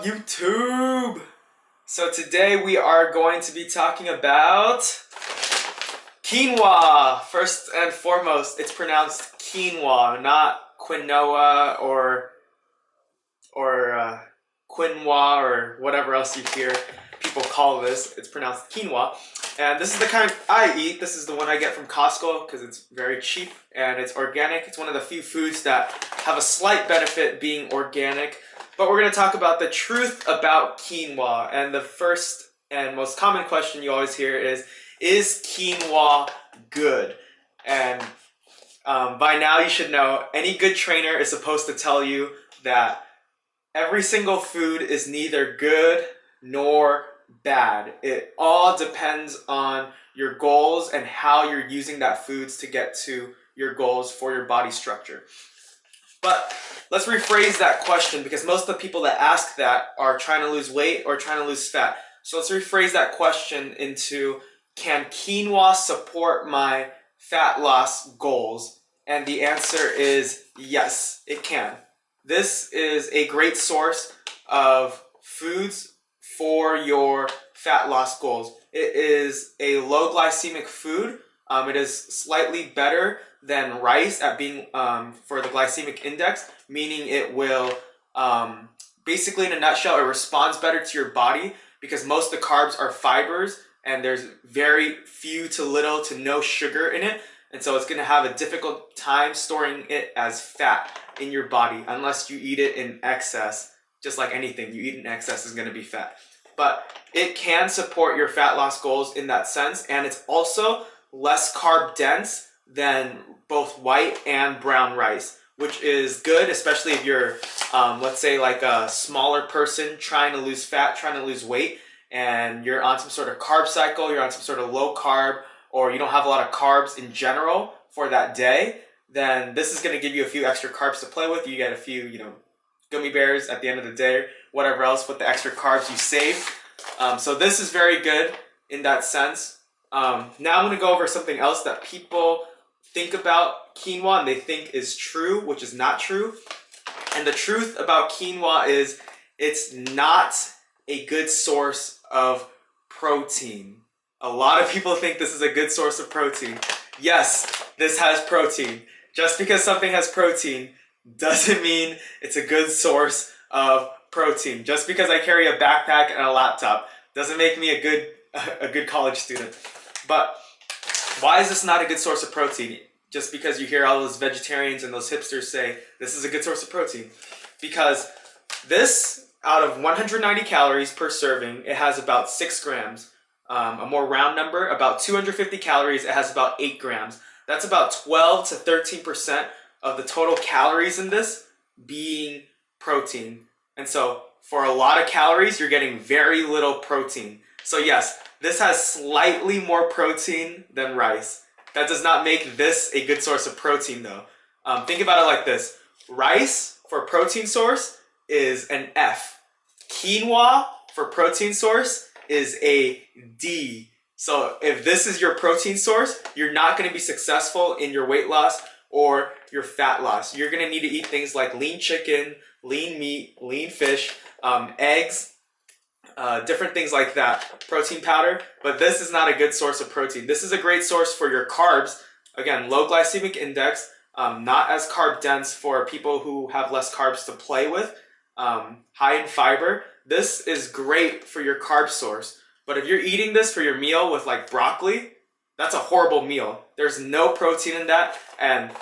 YouTube? So today we are going to be talking about quinoa. First and foremost, it's pronounced quinoa, not quinoa or quinoa or whatever else you hear people call this. It's pronounced quinoa. And this is the kind I eat. This is the one I get from Costco because it's very cheap and it's organic. It's one of the few foods that have a slight benefit being organic. But we're going to talk about the truth about quinoa. And the first and most common question you always hear is quinoa good? And by now you should know, any good trainer is supposed to tell you that every single food is neither good nor bad. It all depends on your goals and how you're using that foods to get to your goals for your body structure. But let's rephrase that question because most of the people that ask that are trying to lose weight or trying to lose fat. So let's rephrase that question into, can quinoa support my fat loss goals? And the answer is yes, it can. This is a great source of foods for your fat loss goals. It is a low glycemic food. It is slightly better than rice at being for the glycemic index, meaning it will, basically in a nutshell, it responds better to your body because most of the carbs are fibers and there's very few to little to no sugar in it. And so it's going to have a difficult time storing it as fat in your body unless you eat it in excess. Just like anything, you eat in excess is going to be fat. But it can support your fat loss goals in that sense, and it's also less carb dense than both white and brown rice, which is good, especially if you're, let's say like a smaller person trying to lose fat, trying to lose weight, and you're on some sort of carb cycle, you're on some sort of low carb, or you don't have a lot of carbs in general for that day, then this is going to give you a few extra carbs to play with. You get a few, gummy bears at the end of the day, whatever else with the extra carbs you save. So this is very good in that sense. Now I'm going to go over something else that people think about quinoa and they think is true, which is not true. And the truth about quinoa is it's not a good source of protein. A lot of people think this is a good source of protein. Yes, this has protein. Just because something has protein doesn't mean it's a good source of protein. Just because I carry a backpack and a laptop doesn't make me a good college student. But why is this not a good source of protein? Just because you hear all those vegetarians and those hipsters say this is a good source of protein. Because this, out of 190 calories per serving, it has about 6 grams. A more round number, about 250 calories, it has about 8 grams. That's about 12 to 13% of the total calories in this being protein. And so for a lot of calories, you're getting very little protein. So yes, this has slightly more protein than rice. That does not make this a good source of protein though. Think about it like this. Rice for protein source is an F. Quinoa for protein source is a D. So if this is your protein source, you're not going to be successful in your weight loss or your fat loss. You're going to need to eat things like lean chicken, lean meat, lean fish, eggs, different things like that, protein powder. But this is not a good source of protein. This is a great source for your carbs. Again, low glycemic index, not as carb dense for people who have less carbs to play with, high in fiber. This is great for your carb source. But if you're eating this for your meal with like broccoli, that's a horrible meal. There's no protein in that. And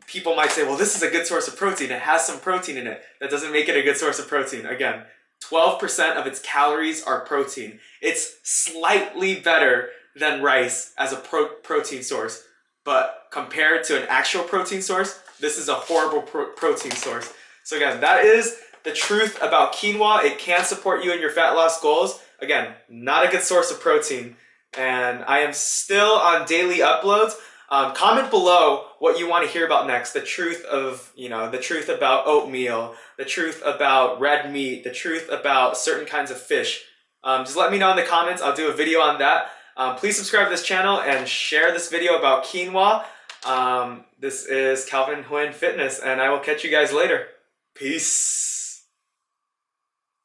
people might say, well, this is a good source of protein. It has some protein in it. That doesn't make it a good source of protein. Again, 12% of its calories are protein. It's slightly better than rice as a protein source. But compared to an actual protein source, this is a horrible protein source. So again, that is the truth about quinoa. It can support you in your fat loss goals. Again, not a good source of protein. And I am still on daily uploads. Comment below what you want to hear about next. The truth of, the truth about oatmeal, the truth about red meat, the truth about certain kinds of fish. Just let me know in the comments. I'll do a video on that. Please subscribe to this channel and share this video about quinoa. This is Calvin Huynh Fitness, and I will catch you guys later. Peace.